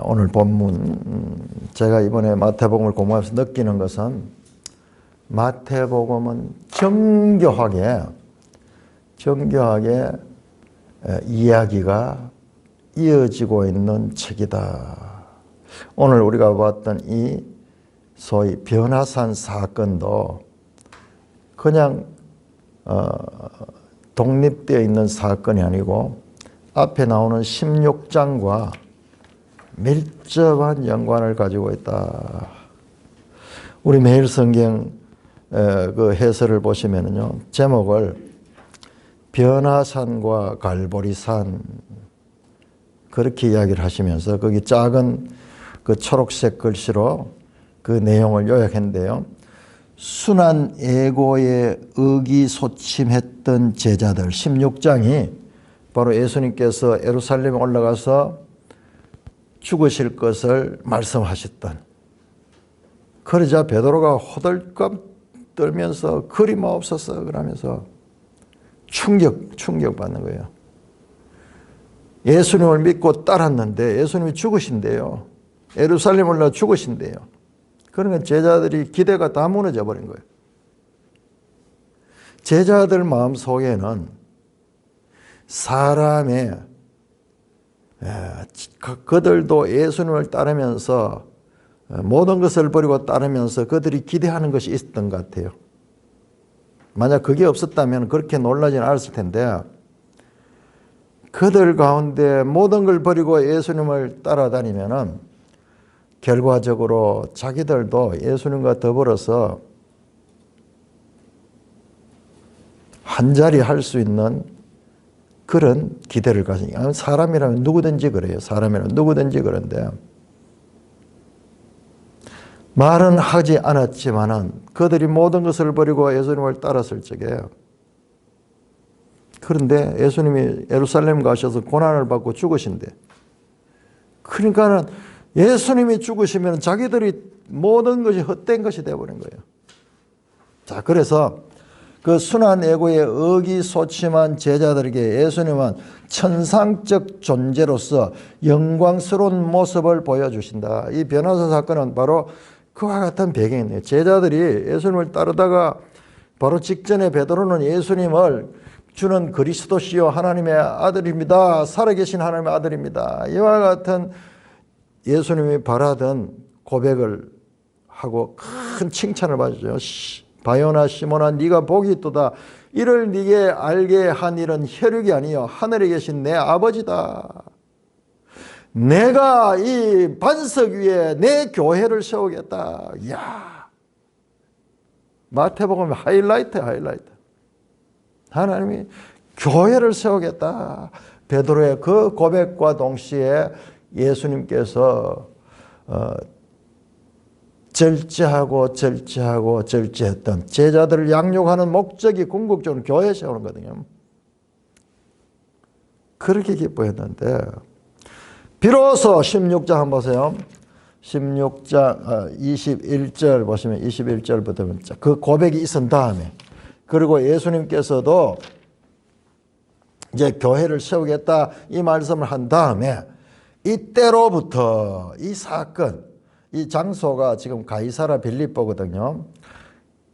오늘 본문 제가 이번에 마태복음을 공부하면서 느끼는 것은 마태복음은 정교하게 이야기가 이어지고 있는 책이다. 오늘 우리가 봤던 이 소위 변화산 사건도 그냥 독립되어 있는 사건이 아니고 앞에 나오는 16장과 밀접한 연관을 가지고 있다. 우리 매일 성경 그 해설을 보시면요, 제목을 변화산과 갈보리산 그렇게 이야기를 하시면서 거기 작은 그 초록색 글씨로 그 내용을 요약했는데요. 순한 애고에 의기소침했던 제자들 16장이 바로 예수님께서 예루살렘에 올라가서 죽으실 것을 말씀하셨던, 그러자 베드로가 호들갑 떨면서 그림없었어 그러면서 충격받는 거예요. 예수님을 믿고 따랐는데 예수님이 죽으신대요. 예루살렘 올라 죽으신대요. 그러니까 제자들이 기대가 다 무너져 버린 거예요. 제자들 마음속에는 사람의 그들도 예수님을 따르면서 모든 것을 버리고 따르면서 그들이 기대하는 것이 있었던 것 같아요. 만약 그게 없었다면 그렇게 놀라지는 않았을 텐데, 그들 가운데 모든 걸 버리고 예수님을 따라다니면은 결과적으로 자기들도 예수님과 더불어서 한자리 할 수 있는 그런 기대를 가지니까, 사람이라면 누구든지 그래요. 사람이라면 누구든지 그런데 말은 하지 않았지만은 그들이 모든 것을 버리고 예수님을 따랐을 적에, 그런데 예수님이 예루살렘 가셔서 고난을 받고 죽으신대. 그러니까는 예수님이 죽으시면 자기들이 모든 것이 헛된 것이 되어버린 거예요. 자, 그래서 그 순한 애고에 의기소침한 제자들에게 예수님은 천상적 존재로서 영광스러운 모습을 보여주신다. 이 변화산 사건은 바로 그와 같은 배경이네요. 제자들이 예수님을 따르다가 바로 직전에 베드로는 예수님을 주는 그리스도시요 하나님의 아들입니다. 살아계신 하나님의 아들입니다. 이와 같은 예수님이 바라던 고백을 하고 큰 칭찬을 받죠. 바요나 시몬아 네가 복이 있도다. 이를 네게 알게 한 일은 혈육이 아니요 하늘에 계신 내 아버지다. 내가 이 반석 위에 내 교회를 세우겠다. 이야, 마태복음 하이라이트. 하나님이 교회를 세우겠다. 베드로의 그 고백과 동시에 예수님께서 절제했던 제자들을 양육하는 목적이 궁극적으로 교회 세우는 거거든요. 그렇게 기뻐했는데 비로소 16장 한번 보세요. 16장 21절 보시면 21절부터 그 고백이 있은 다음에, 그리고 예수님께서도 이제 교회를 세우겠다 이 말씀을 한 다음에, 이때로부터 이 사건, 이 장소가 지금 가이사라 빌립보거든요.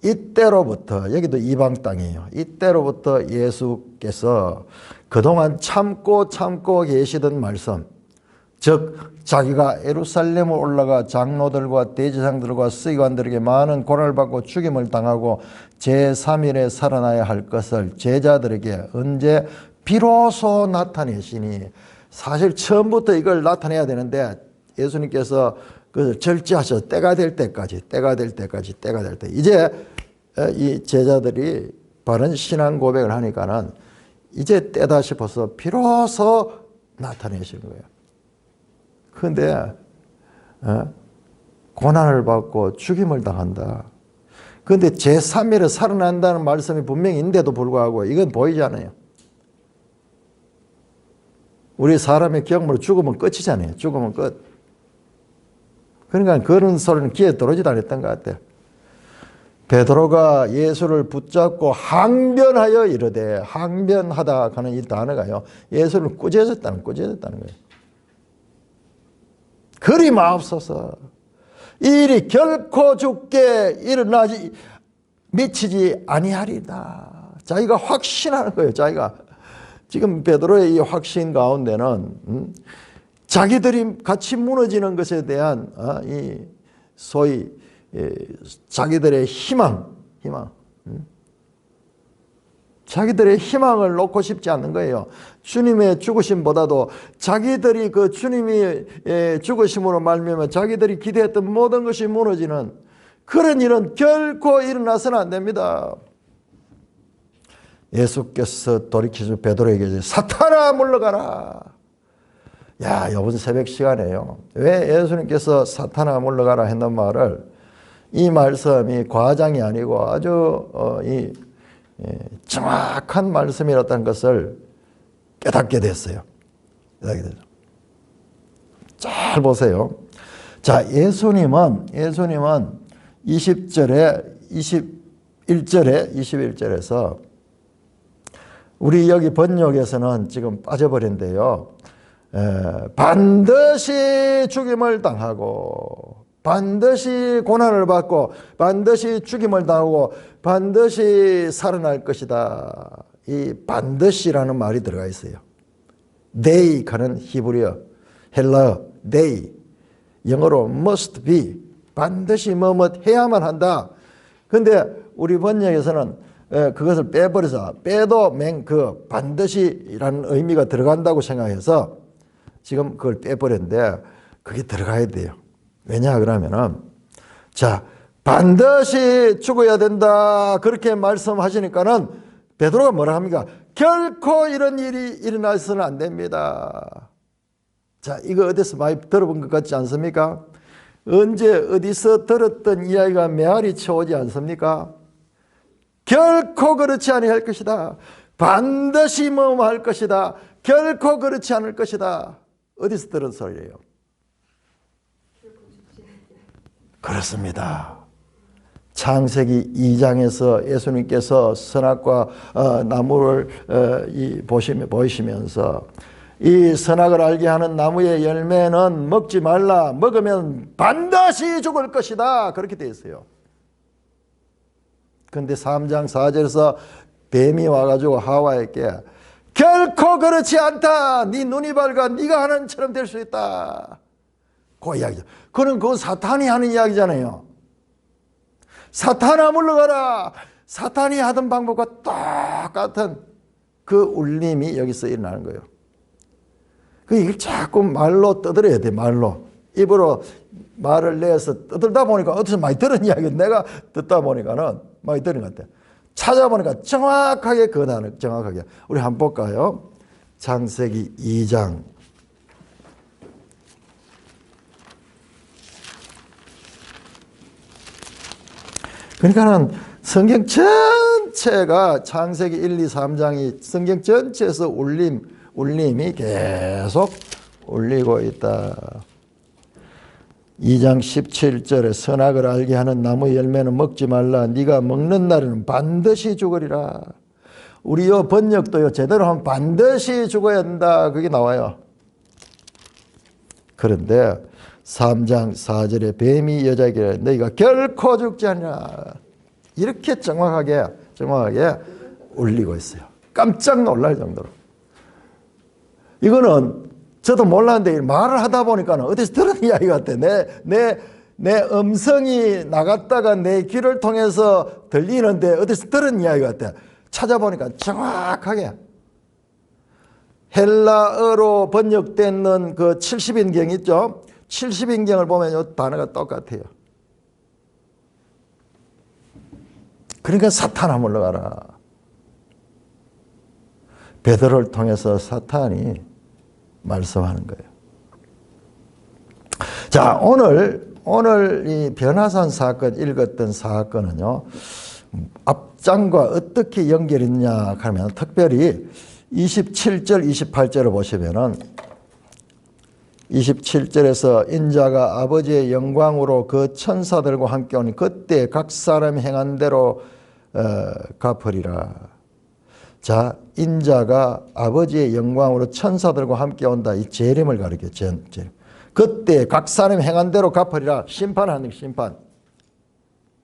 이때로부터, 여기도 이방 땅이에요. 이때로부터 예수께서 그동안 참고 계시던 말씀, 즉 자기가 예루살렘에 올라가 장로들과 대제사장들과 서기관들에게 많은 고난을 받고 죽임을 당하고 제3일에 살아나야 할 것을 제자들에게 언제 비로소 나타내시니, 사실 처음부터 이걸 나타내야 되는데 예수님께서 그것을 절제하셔서 때가 될 때 이제 이 제자들이 바른 신앙 고백을 하니까는 이제 때다 싶어서 비로소 나타내시는 거예요. 그런데 고난을 받고 죽임을 당한다. 그런데 제3일에 살아난다는 말씀이 분명히 있는데도 불구하고 이건 보이지 않아요. 우리 사람의 경험으로 죽으면 끝이잖아요. 죽으면 끝. 그러니까 그런 소리는 귀에 들어오지도 않았던 것 같아요. 베드로가 예수를 붙잡고 항변하여 이르되, 항변하다 하는 이 단어가요, 예수를 꾸짖었다는 거예요. 그리 마옵소서. 이 일이 결코 죽게 일어나지 미치지 아니하리다. 자기가 확신하는 거예요. 자기가 지금 베드로의 이 확신 가운데는 자기들이 같이 무너지는 것에 대한 이 소위 자기들의 희망. 자기들의 희망을 놓고 싶지 않는 거예요. 주님의 죽으심보다도 자기들이 그 주님이 죽으심으로 말미암아 자기들이 기대했던 모든 것이 무너지는 그런 일은 결코 일어나서는 안 됩니다. 예수께서 돌이키셔 베드로에게 사탄아 물러가라. 야, 이번 새벽 시간에요. 왜 예수님께서 사탄아 물러가라 했는 말을 이 말씀이 과장이 아니고 아주 정확한 말씀이었다는 것을 깨닫게 됐어요. 잘 보세요. 자, 예수님은 20절에 21절에서 우리 여기 번역에서는 지금 빠져버린데요. 반드시 죽임을 당하고 반드시 고난을 받고 반드시 죽임을 당하고 반드시 살아날 것이다. 이 반드시라는 말이 들어가 있어요. they 가는 히브리어, 헬라어 they, 영어로 must be, 반드시 뭐뭐 해야만 한다. 근데 우리 번역에서는 그것을 빼버려서 빼도 그 반드시라는 의미가 들어간다고 생각해서 지금 그걸 빼버렸는데 그게 들어가야 돼요. 왜냐 그러면은 자, 반드시 죽어야 된다 그렇게 말씀하시니까는 베드로가 뭐라 합니까? 결코 이런 일이 일어나서는 안 됩니다. 자, 이거 어디서 많이 들어본 것 같지 않습니까? 언제 어디서 들었던 이야기가 메아리 쳐오지 않습니까? 결코 그렇지 아니할 것이다. 반드시 뭐뭐 할 것이다. 결코 그렇지 않을 것이다. 어디서 들은 소리예요? 그렇습니다. 창세기 2장에서 예수님께서 선악과 나무를 보시면서 이 선악을 알게 하는 나무의 열매는 먹지 말라. 먹으면 반드시 죽을 것이다. 그렇게 되어 있어요. 그런데 3장 4절에서 뱀이 와가지고 하와에게 결코 그렇지 않다. 네 눈이 밝아 네가 하는 처럼 될 수 있다. 그 이야기죠. 그건 사탄이 하는 이야기잖아요. 사탄아 물러가라. 사탄이 하던 방법과 똑같은 그 울림이 여기서 일어나는 거예요. 이걸 자꾸 말로 떠들어야 돼. 말로. 입으로 말을 내서 떠들다 보니까 어디서 많이 들은 이야기 내가 듣다 보니까는 많이 들은 것 같아요. 찾아보니까 정확하게 그 단어 정확하게 우리 한번 볼까요? 창세기 2장 그러니까는 성경 전체가 창세기 1, 2, 3장이 성경 전체에서 울림이 계속 울리고 있다. 2장 17절에 선악을 알게 하는 나무 열매는 먹지 말라. 네가 먹는 날에는 반드시 죽으리라. 우리 요 번역도요 제대로 하면 반드시 죽어야 된다. 그게 나와요. 그런데 3장 4절에 뱀이 여자에게 너희가 결코 죽지 않으라. 이렇게 정확하게 울리고 있어요. 깜짝 놀랄 정도로. 이거는 저도 몰랐는데 말을 하다 보니까 어디서 들은 이야기 같아. 내 음성이 나갔다가 내 귀를 통해서 들리는데 어디서 들은 이야기 같아. 찾아보니까 정확하게 헬라어로 번역되는 그 70인경 있죠. 70인경을 보면 이 단어가 똑같아요. 그러니까 사탄아 물러가라. 베드로를 통해서 사탄이 말씀하는 거예요. 자, 오늘 이 변화산 사건 읽었던 사건은요, 앞장과 어떻게 연결이 있냐 하면 특별히 27절, 28절을 보시면은 27절에서 인자가 아버지의 영광으로 그 천사들과 함께 오니 그때 각 사람이 행한 대로 갚으리라. 자, 인자가 아버지의 영광으로 천사들과 함께 온다. 이 재림을 가리켜 재림. 그때 각 사람이 행한 대로 갚으리라. 심판하는 심판.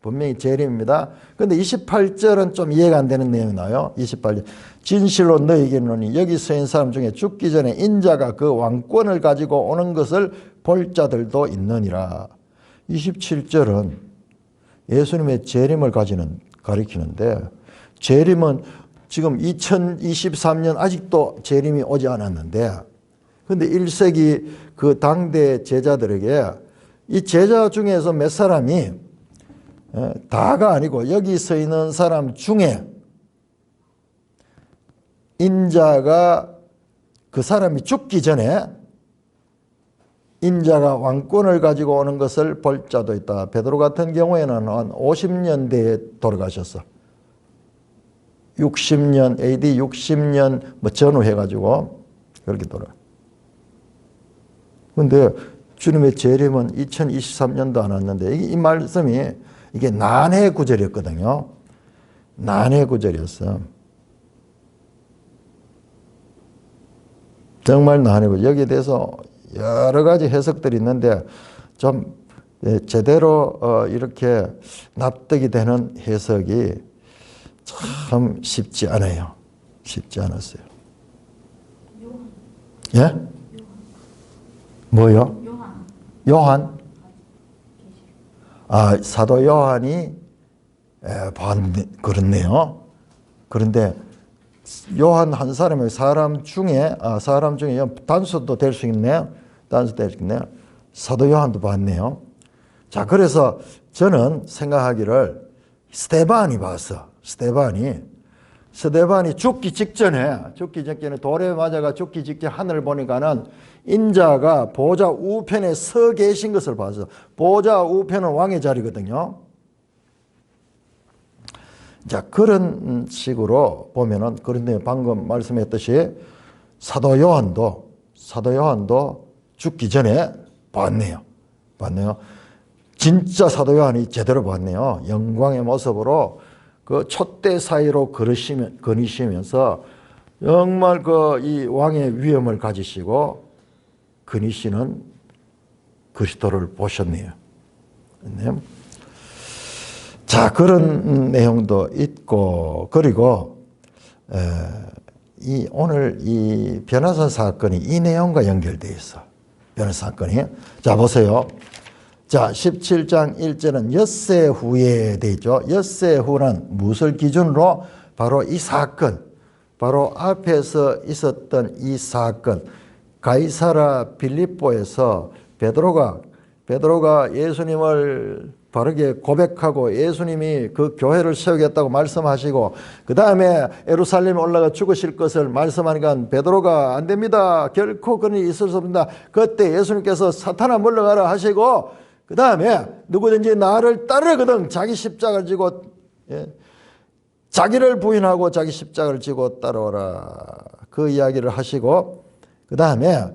분명히 재림입니다. 그런데 28절은 좀 이해가 안 되는 내용이 나와요. 28절. 진실로 너희에게 이르노니 여기 서 있는 사람 중에 죽기 전에 인자가 그 왕권을 가지고 오는 것을 볼 자들도 있느니라. 27절은 예수님의 재림을 가리키는데, 재림은 지금 2023년 아직도 재림이 오지 않았는데, 근데 1세기 그 당대 제자들에게 이 제자 중에서 몇 사람이, 다가 아니고 여기 서 있는 사람 중에 인자가, 그 사람이 죽기 전에 인자가 왕권을 가지고 오는 것을 볼 자도 있다. 베드로 같은 경우에는 한 50년대에 돌아가셨어. 60년, AD 60년 뭐 전후해가지고 그렇게 돌아가. 근데 주님의 재림은 2023년도 안 왔는데, 이 말씀이 이게 난해 구절이었거든요. 난해 구절이었어. 정말 난해 구절. 여기에 대해서 여러 가지 해석들이 있는데 좀 제대로 이렇게 납득이 되는 해석이 참 쉽지 않아요. 쉽지 않았어요. 예? 뭐요? 요한? 아, 사도 요한이 그렇네요. 그런데 요한 한 사람이 사람 중에 단수도 될 수 있네요. 단수 될 수 있네요. 사도 요한도 봤네요. 자, 그래서 저는 생각하기를 스데반이 봤어. 스데반이 죽기 직전에 돌에 맞아가 죽기 직전 하늘을 보니까는 인자가 보좌 우편에 서 계신 것을 봤어. 보좌 우편은 왕의 자리거든요. 자, 그런 식으로 보면은, 그런데 방금 말씀했듯이 사도 요한도 죽기 전에 봤네요. 진짜 사도 요한이 제대로 봤네요. 영광의 모습으로 그 촛대 사이로 거니시면서 정말 이 왕의 위엄을 가지시고 거니시는 그리스도를 보셨네요. 자, 그런 내용도 있고, 그리고 오늘 이 변호사 사건이 이 내용과 연결되어 있어. 변호사 사건이. 자, 보세요. 자, 17장 1절은 엿새 후에 되어 있죠. 엿새 후는 무엇을 기준으로? 바로 이 사건, 바로 앞에서 있었던 이 사건, 가이사라 빌립보에서 베드로가 예수님을 바르게 고백하고 예수님이 그 교회를 세우겠다고 말씀하시고, 그 다음에 예루살렘에 올라가 죽으실 것을 말씀하니까 베드로가 안 됩니다. 결코 그런 일이 있을 수 없습니다. 그때 예수님께서 사탄아 물러가라 하시고, 그 다음에 누구든지 나를 따르거든 자기 십자가를 지고, 자기를 부인하고 자기 십자가를 지고 따라오라. 그 이야기를 하시고, 그 다음에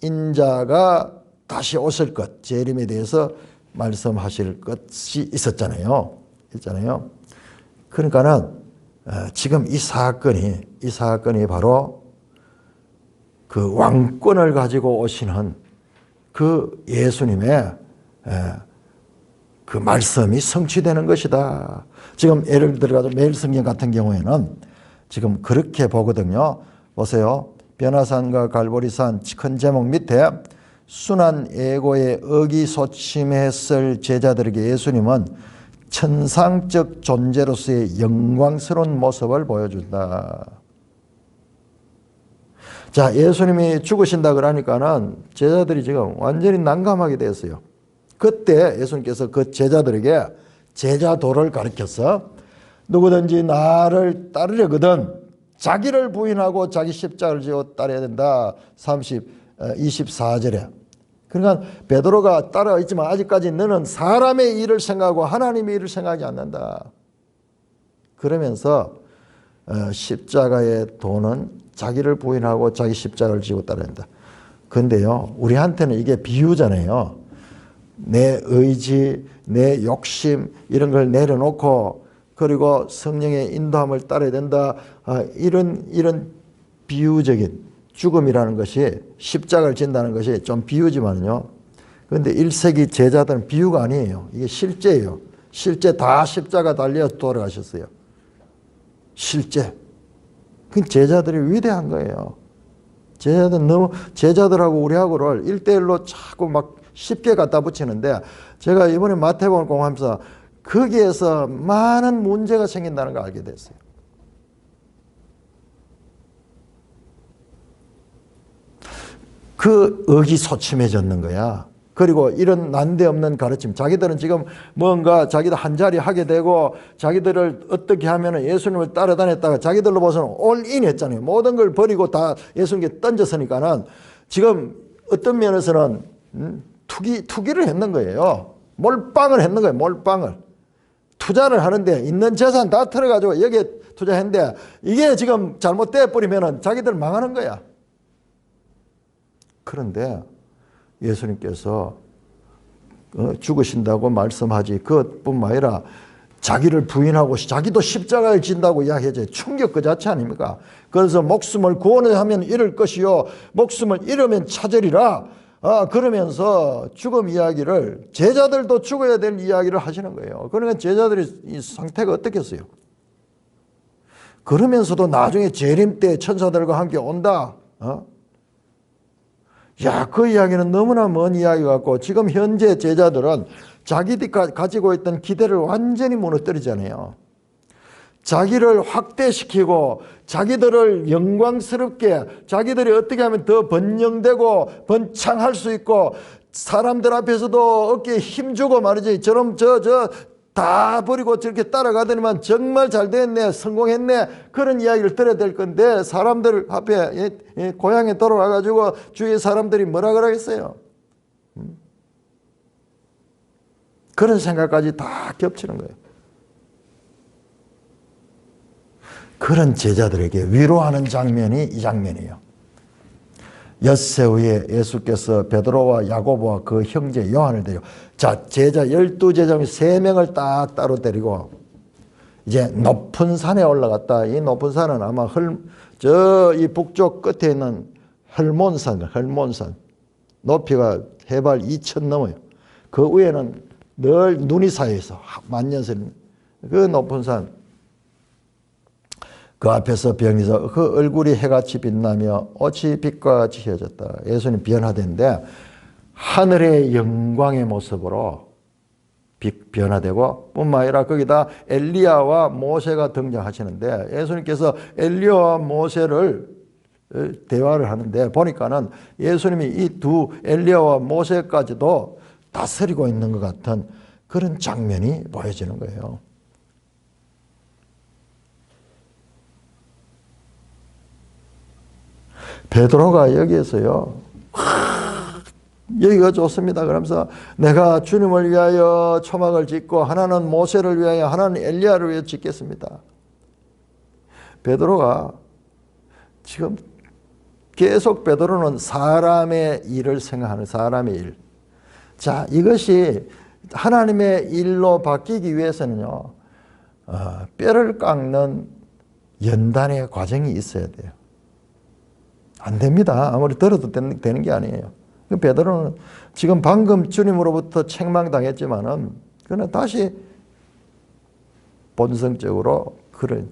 인자가 다시 오실 것, 재림에 대해서 말씀하실 것이 있었잖아요. 그러니까는 지금 이 사건이 바로 그 왕권을 가지고 오시는 그 예수님의 그 말씀이 성취되는 것이다. 지금 예를 들어서 매일 성경 같은 경우에는 지금 그렇게 보거든요. 보세요. 변화산과 갈보리산 큰 제목 밑에 순한 예고에 의기소침했을 제자들에게 예수님은 천상적 존재로서의 영광스러운 모습을 보여준다. 자, 예수님이 죽으신다 그러니까는 제자들이 지금 완전히 난감하게 됐어요. 그때 예수님께서 그 제자들에게 제자도를 가르쳐서 누구든지 나를 따르려거든 자기를 부인하고 자기 십자가를 지고 따라야 된다. 24절에. 그러니까 베드로가 따라와 있지만 아직까지 너는 사람의 일을 생각하고 하나님의 일을 생각하지 않는다. 그러면서 십자가의 도는 자기를 부인하고 자기 십자가를 지고 따라야 된다. 그런데요, 우리한테는 이게 비유잖아요. 내 의지, 내 욕심 이런 걸 내려놓고 그리고 성령의 인도함을 따라야 된다. 이런 비유적인 죽음이라는 것이 십자가를 진다는 것이 좀 비유지만요. 그런데 1세기 제자들은 비유가 아니에요. 이게 실제예요. 실제 다 십자가 달려 돌아가셨어요. 실제. 그 제자들이 위대한 거예요. 제자들하고 우리하고를 1대1로 자꾸 막 쉽게 갖다 붙이는데, 제가 이번에 마태복음을 공부하면서 거기에서 많은 문제가 생긴다는 걸 알게 됐어요. 그 의기소침해졌는 거야. 그리고 이런 난데없는 가르침, 자기들은 지금 뭔가 자기들 한 자리 하게 되고 자기들을 어떻게 하면 예수님을 따라다녔다가 자기들로 봐서는 올인 했잖아요. 모든 걸 버리고 다 예수님께 던졌으니까는 지금 어떤 면에서는 투기를 했는 거예요. 몰빵을 했는 거예요. 몰빵을. 투자를 하는데 있는 재산 다 털어가지고 여기에 투자했는데 이게 지금 잘못돼 버리면 자기들 망하는 거야. 그런데 예수님께서 죽으신다고 말씀하지, 그것뿐만 아니라 자기를 부인하고 자기도 십자가를 진다고 이야기하죠. 충격 그 자체 아닙니까? 그래서 목숨을 구원하면 잃을 것이요 목숨을 잃으면 찾으리라. 그러면서 죽음 이야기를, 제자들도 죽어야 될 이야기를 하시는 거예요. 그러니까 제자들의 이 상태가 어떻겠어요? 그러면서도 나중에 재림 때 천사들과 함께 온다. 야, 그 이야기는 너무나 먼 이야기 같고, 지금 현재 제자들은 자기들이 가지고 있던 기대를 완전히 무너뜨리잖아요. 자기를 확대시키고 자기들을 영광스럽게, 자기들이 어떻게 하면 더 번영되고 번창할 수 있고 사람들 앞에서도 어깨에 힘주고 말이지, 저럼 다 버리고 저렇게 따라가더니만 정말 잘 됐네, 성공했네, 그런 이야기를 들어야 될 건데, 사람들 앞에 고향에 돌아와가지고 주위의 사람들이 뭐라 그러겠어요? 그런 생각까지 다 겹치는 거예요. 그런 제자들에게 위로하는 장면이 이 장면이에요. 엿새 후에 예수께서 베드로와 야고보와 그 형제 요한을 데리고, 자, 제자 12제자 중에 3명을 딱 따로 데리고 이제 높은 산에 올라갔다. 이 높은 산은 아마 이 북쪽 끝에 있는 헐몬산. 높이가 해발 2,000 넘어요. 그 위에는 늘 눈이 쌓여 있어. 만년설. 그 높은 산. 그 앞에서 병이서 그 얼굴이 해같이 빛나며 옷이 빛과 같이 휘어졌다. 예수님 변화된데 하늘의 영광의 모습으로 변화되고, 뿐만 아니라 거기다 엘리야와 모세가 등장하시는데, 예수님께서 엘리야와 모세를 대화를 하는데 보니까는 예수님이 이 두 엘리야와 모세까지도 다스리고 있는 것 같은 그런 장면이 보여지는 거예요. 베드로가 여기에서요, 여기가 좋습니다. 그러면서 내가 주님을 위하여 초막을 짓고 하나는 모세를 위하여 하나는 엘리야를 위하여 짓겠습니다. 베드로가 지금 계속, 베드로는 사람의 일을 생각하는, 사람의 일. 자, 이것이 하나님의 일로 바뀌기 위해서는요, 뼈를 깎는 연단의 과정이 있어야 돼요. 안 됩니다. 아무리 들어도 되는 게 아니에요. 베드로는 지금 방금 주님으로부터 책망당했지만은 그는 다시 본성적으로 그런,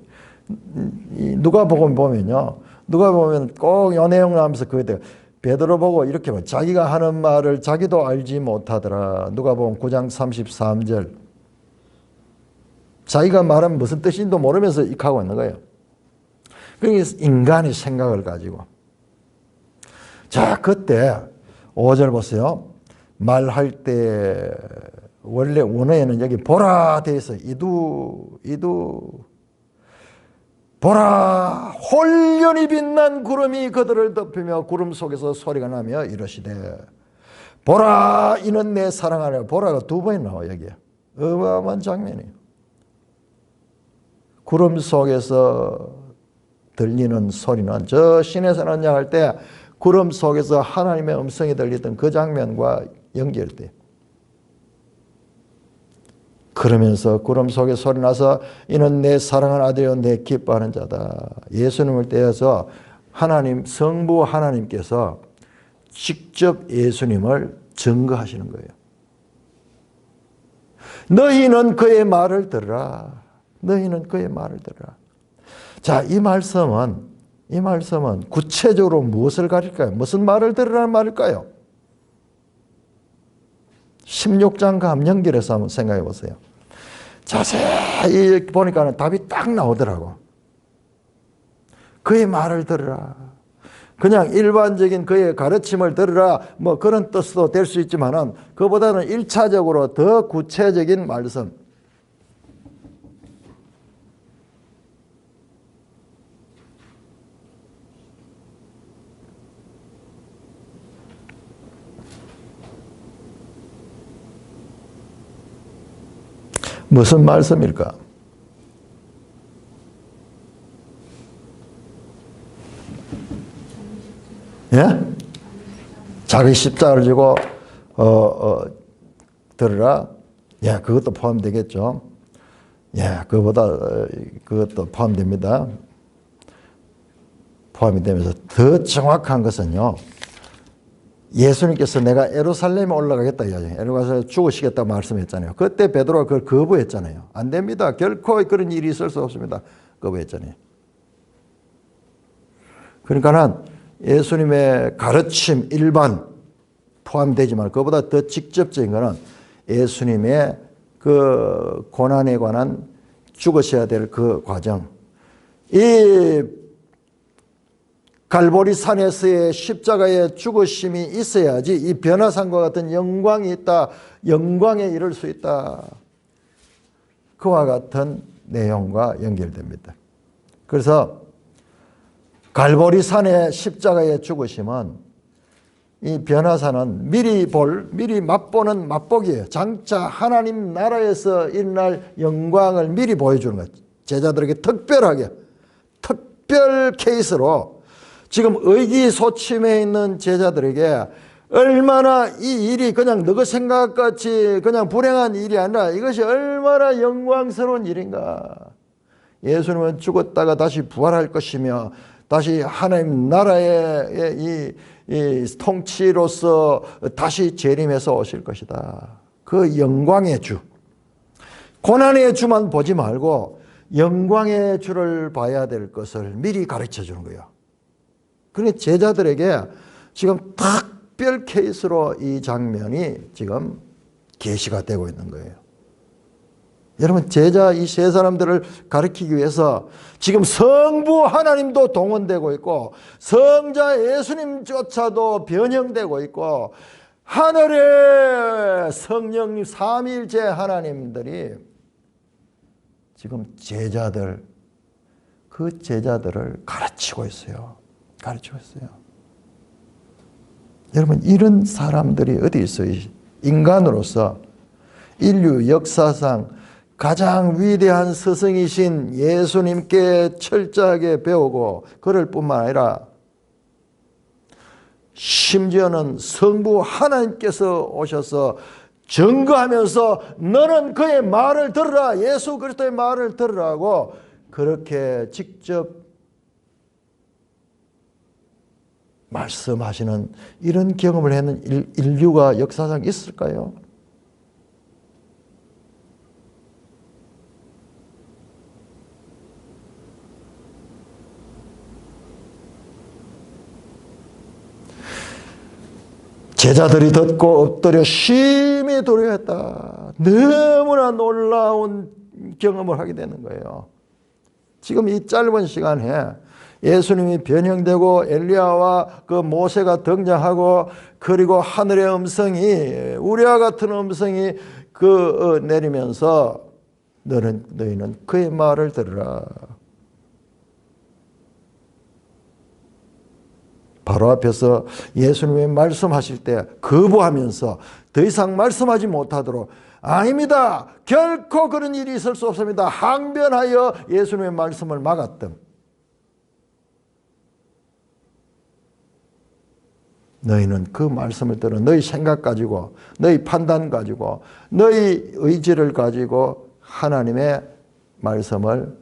누가복음 보면요, 누가복음 꼭 요 내용을 하면서 그게 베드로 보고 이렇게 봐. 자기가 하는 말을 자기도 알지 못하더라. 누가복음 9장 33절. 자기가 말하면 무슨 뜻인지도 모르면서 익하고 있는 거예요. 그러니까 인간의 생각을 가지고. 자, 그때 5절 보세요. 말할 때 원래 원어에는 여기 보라 되어 있어요. 이두 보라, 홀연히 빛난 구름이 그들을 덮으며 구름 속에서 소리가 나며 이러시되, 보라, 이는 내 사랑하는. 보라가 2번이 나와요. 여기에 어마어마한 장면이에요. 구름 속에서 들리는 소리는, 저 신에서 난장할 때 구름 속에서 하나님의 음성이 들리던 그 장면과 연결돼요. 그러면서 구름 속에 소리 나서 이는 내 사랑하는 아들이요 내 기뻐하는 자다. 예수님을 떼어서 하나님, 성부 하나님께서 직접 예수님을 증거하시는 거예요. 너희는 그의 말을 들으라. 너희는 그의 말을 들으라. 자, 이 말씀은 구체적으로 무엇을 가릴까요? 무슨 말을 들으라는 말일까요? 16장과 함 연결해서 한번 생각해 보세요. 자세히 보니까 답이 딱 나오더라고. 그의 말을 들으라. 그냥 일반적인 그의 가르침을 들으라, 뭐 그런 뜻도 될 수 있지만은 그보다는 1차적으로 더 구체적인 말씀. 무슨 말씀일까? 예? 자기 십자가를 지고 들으라. 예, 그것도 포함되겠죠. 예, 그것도 포함됩니다. 포함이 되면서 더 정확한 것은요. 예수님께서 내가 예루살렘에 올라가겠다 이야기해요. 예루살렘에 죽으시겠다고 말씀했잖아요. 그때 베드로가 그걸 거부했잖아요. 안 됩니다. 결코 그런 일이 있을 수 없습니다. 거부했잖아요. 그러니까는 예수님의 가르침 일반 포함되지만 그보다 더 직접적인 것은 예수님의 그 고난에 관한 죽으셔야 될 그 과정. 이 갈보리 산에서의 십자가의 죽으심이 있어야지 이 변화산과 같은 영광이 있다. 영광에 이를 수 있다. 그와 같은 내용과 연결됩니다. 그래서 갈보리 산의 십자가의 죽으심은 이 변화산은 미리 맛보는 맛보기예요. 장차 하나님 나라에서 일어날 영광을 미리 보여주는 것. 제자들에게 특별하게 특별 케이스로 지금 의기소침해 있는 제자들에게 얼마나 이 일이 그냥 너희 생각같이 그냥 불행한 일이 아니라 이것이 얼마나 영광스러운 일인가. 예수님은 죽었다가 다시 부활할 것이며 다시 하나님 나라의 이 통치로서 다시 재림해서 오실 것이다. 그 영광의 주. 고난의 주만 보지 말고 영광의 주를 봐야 될 것을 미리 가르쳐 주는 거예요. 그러니 제자들에게 지금 특별 케이스로 이 장면이 지금 계시가 되고 있는 거예요. 여러분, 제자 이 세 사람들을 가르치기 위해서 지금 성부 하나님도 동원되고 있고 성자 예수님조차도 변형되고 있고 하늘의 성령 삼위일체 하나님들이 지금 그 제자들을 가르치고 있어요. 가르치고 있어요. 여러분, 이런 사람들이 어디 있어요? 인간으로서 인류 역사상 가장 위대한 스승이신 예수님께 철저하게 배우고 그럴 뿐만 아니라 심지어는 성부 하나님께서 오셔서 증거하면서 너는 그의 말을 들으라, 예수 그리스도의 말을 들으라고 그렇게 직접 말씀하시는 이런 경험을 하는 인류가 역사상 있을까요? 제자들이 듣고 엎드려 심히 두려워했다. 너무나 놀라운 경험을 하게 되는 거예요. 지금 이 짧은 시간에 예수님이 변형되고 엘리야와 그 모세가 등장하고 그리고 하늘의 음성이 우리와 같은 음성이 내리면서 너희는 그의 말을 들으라. 바로 앞에서 예수님이 말씀하실 때 거부하면서 더 이상 말씀하지 못하도록 아닙니다. 결코 그런 일이 있을 수 없습니다. 항변하여 예수님의 말씀을 막았던 너희는 그 말씀을 들어 너희 생각 가지고 너희 판단 가지고 너희 의지를 가지고 하나님의 말씀을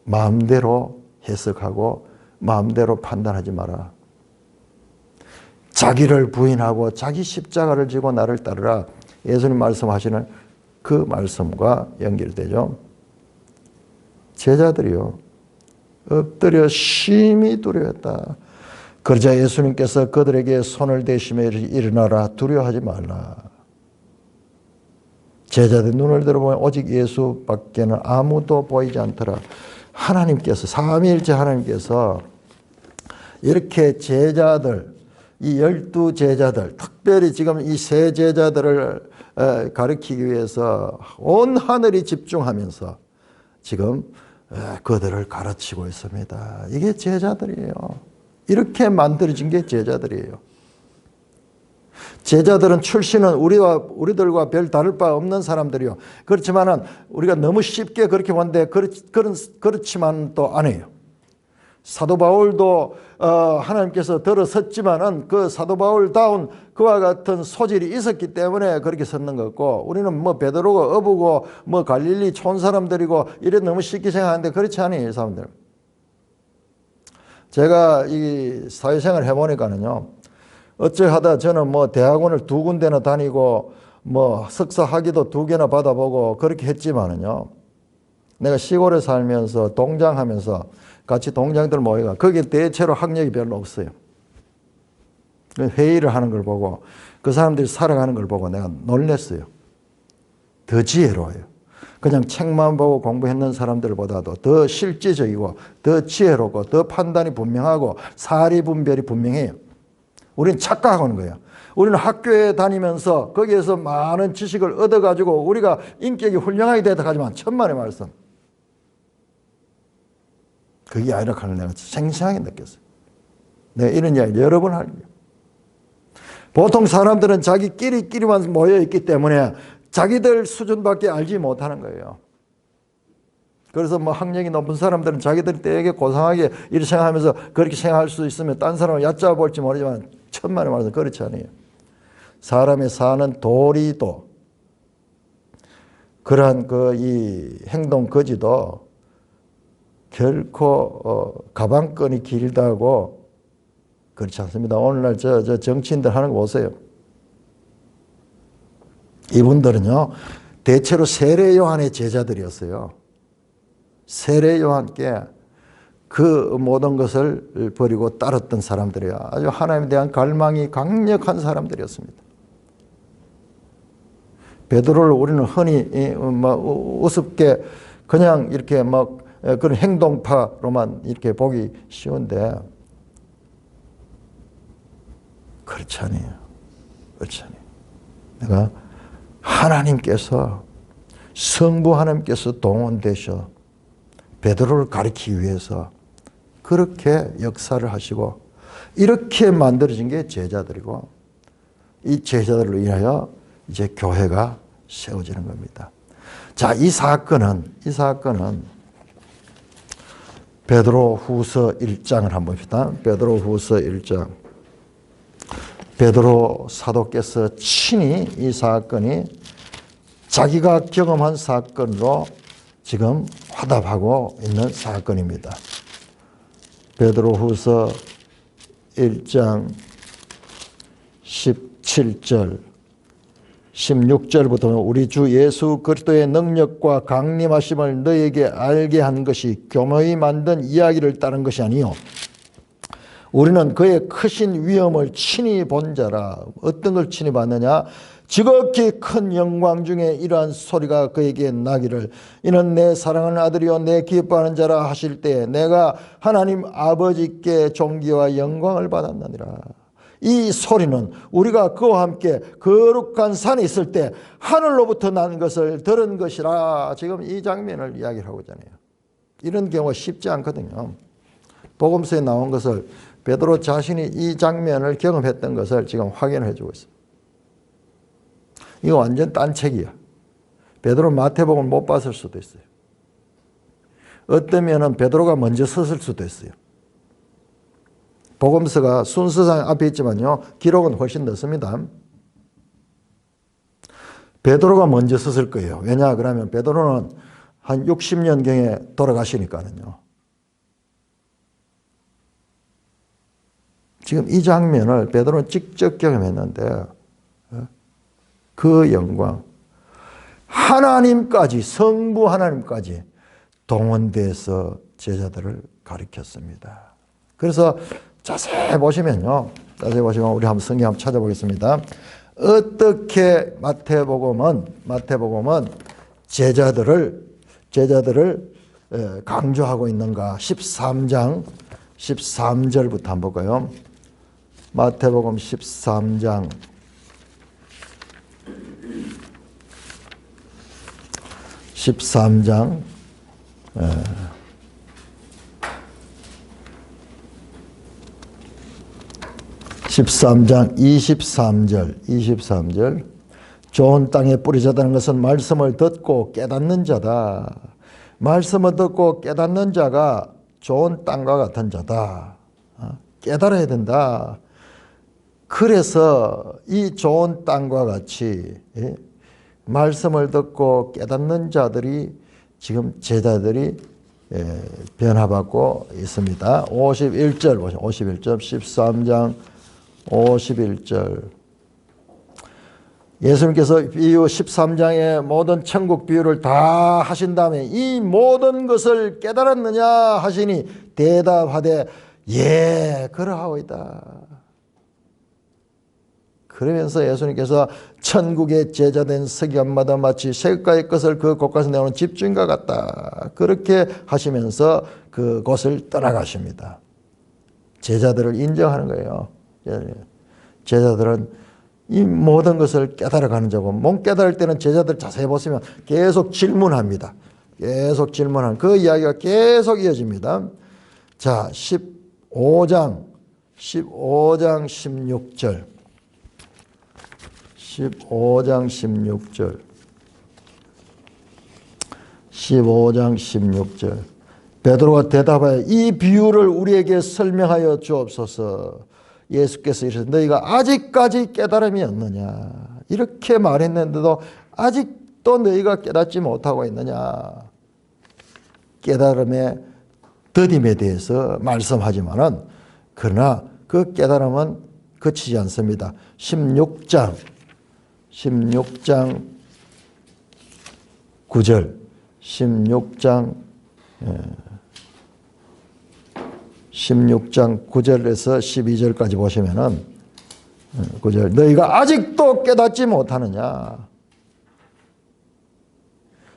마음대로 해석하고 마음대로 판단하지 마라. 자기를 부인하고 자기 십자가를 지고 나를 따르라. 예수님 말씀하시는 그 말씀과 연결되죠. 제자들이요, 엎드려 심히 두려웠다. 그러자 예수님께서 그들에게 손을 대시며 일어나라, 두려워하지 말라. 제자들 눈을 들어보면 오직 예수밖에는 아무도 보이지 않더라. 하나님께서, 삼위일체 하나님께서 이렇게 제자들, 이 12제자들, 특별히 지금 이 세 제자들을 가르치기 위해서 온 하늘이 집중하면서 지금 그들을 가르치고 있습니다. 이게 제자들이에요. 이렇게 만들어진 게 제자들이에요. 제자들은 출신은 우리들과 별 다를 바 없는 사람들이요. 그렇지만은 우리가 너무 쉽게 그렇게 보는데 그렇지만 또 아니에요. 사도 바울도 하나님께서 들어섰지만은 그 사도 바울다운 그와 같은 소질이 있었기 때문에 그렇게 섰는 거고, 우리는 뭐 베드로가 어부고 뭐 갈릴리 촌 사람들이고 이래 너무 쉽게 생각하는데 그렇지 않아요, 이 사람들. 제가 이 사회생활 해보니까는요, 어찌하다 저는 뭐 대학원을 2군데나 다니고 뭐 석사 학위도 2개나 받아보고 그렇게 했지만은요, 내가 시골에 살면서 동장하면서 같이 동장들 모여가 거기에 대체로 학력이 별로 없어요. 회의를 하는 걸 보고 그 사람들이 살아가는 걸 보고 내가 놀랐어요. 더 지혜로워요. 그냥 책만 보고 공부했는 사람들보다도 더 실제적이고 더 지혜롭고 더 판단이 분명하고 사리 분별이 분명해요. 우리는 착각하는 거예요. 우리는 학교에 다니면서 거기에서 많은 지식을 얻어가지고 우리가 인격이 훌륭하게 되다 하지만 천만의 말씀. 그게 아니라 하는 내가 생생하게 느꼈어요. 내가 이런 이야기 여러 번 하는 거예요. 보통 사람들은 자기끼리만 모여있기 때문에 자기들 수준밖에 알지 못하는 거예요. 그래서 뭐 학력이 높은 사람들은 자기들이 되게 고상하게 이렇게 생각하면서 그렇게 생각할 수 있으면 딴 사람을 얕잡아 볼지 모르지만 천만의 말씀 그렇지 않아요. 사람이 사는 도리도 그러한 이 행동 거지도 결코 가방끈이 길다고 그렇지 않습니다. 오늘날 저 정치인들 하는 거 보세요. 이분들은요, 대체로 세례 요한의 제자들이었어요. 세례 요한께 그 모든 것을 버리고 따랐던 사람들이에요. 아주 하나님에 대한 갈망이 강력한 사람들이었습니다. 베드로를 우리는 흔히 우습게 그냥 이렇게 그런 행동파로만 이렇게 보기 쉬운데 그렇지 않아요. 그렇지 않아요. 내가 하나님께서, 성부 하나님께서 동원되셔 베드로를 가리키기 위해서 그렇게 역사를 하시고 이렇게 만들어진 게 제자들이고, 이 제자들로 인하여 이제 교회가 세워지는 겁니다. 자, 이 사건은 베드로 후서 1장을 한번 봅시다. 베드로 후서 1장. 베드로 사도께서 친히 이 사건이 자기가 경험한 사건으로 지금 화답하고 있는 사건입니다. 베드로 후서 1장 17절 16절부터 우리 주 예수 그리스도의 능력과 강림하심을 너희에게 알게 한 것이 교묘히 만든 이야기를 따른 것이 아니요 우리는 그의 크신 위엄을 친히 본 자라. 어떤 걸 친히 봤느냐? 지극히 큰 영광 중에 이러한 소리가 그에게 나기를 이는 내 사랑하는 아들이요 내 기뻐하는 자라 하실 때 내가 하나님 아버지께 존귀와 영광을 받았느니라. 이 소리는 우리가 그와 함께 거룩한 산에 있을 때 하늘로부터 난 것을 들은 것이라. 지금 이 장면을 이야기를 하고자 해요. 이런 경우가 쉽지 않거든요. 복음서에 나온 것을 베드로 자신이 이 장면을 경험했던 것을 지금 확인해 주고 있습니다. 이거 완전 딴 책이야. 베드로 마태복음을 못 봤을 수도 있어요. 어쩌면 베드로가 먼저 썼을 수도 있어요. 복음서가 순서상 앞에 있지만요, 기록은 훨씬 늦습니다. 베드로가 먼저 썼을 거예요. 왜냐 그러면 베드로는 한 60년경에 돌아가시니까는요. 지금 이 장면을 베드로는 직접 경험했는데 그 영광, 하나님까지, 성부 하나님까지 동원돼서 제자들을 가르쳤습니다. 그래서 자세히 보시면요. 자세히 보시면 우리 한번 성경 한번 찾아보겠습니다. 어떻게 마태복음은 제자들을 강조하고 있는가? 13장 13절부터 한번 볼까요? 마태복음 13장 13장 23절 좋은 땅에 뿌려졌다는 것은 말씀을 듣고 깨닫는 자다. 말씀을 듣고 깨닫는 자가 좋은 땅과 같은 자다. 깨달아야 된다. 그래서 이 좋은 땅과 같이 말씀을 듣고 깨닫는 자들이 지금 제자들이 변화받고 있습니다. 51절 보시죠. 51절 13장 51절 예수님께서 비유 13장의 모든 천국 비유를 다 하신 다음에 이 모든 것을 깨달았느냐 하시니 대답하되 예 그러하오이다. 그러면서 예수님께서 천국의 제자된 서기관마다 마치 쇠가의 것을 그 곳간에서 내오는 집주인과 같다. 그렇게 하시면서 그곳을 떠나가십니다. 제자들을 인정하는 거예요. 제자들은 이 모든 것을 깨달아가는 자고 못 깨달을 때는 제자들 자세히 보시면 계속 질문합니다. 계속 질문하는 그 이야기가 계속 이어집니다. 자, 15장 16절 15장 16절 베드로가 대답하여 이 비유를 우리에게 설명하여 주옵소서. 예수께서 이르시되 너희가 아직까지 깨달음이 없느냐. 이렇게 말했는데도 아직도 너희가 깨닫지 못하고 있느냐. 깨달음의 더딤에 대해서 말씀하지만은 그러나 그 깨달음은 그치지 않습니다. 16장 9절 16장 9절에서 12절까지 보시면은 9절 너희가 아직도 깨닫지 못하느냐.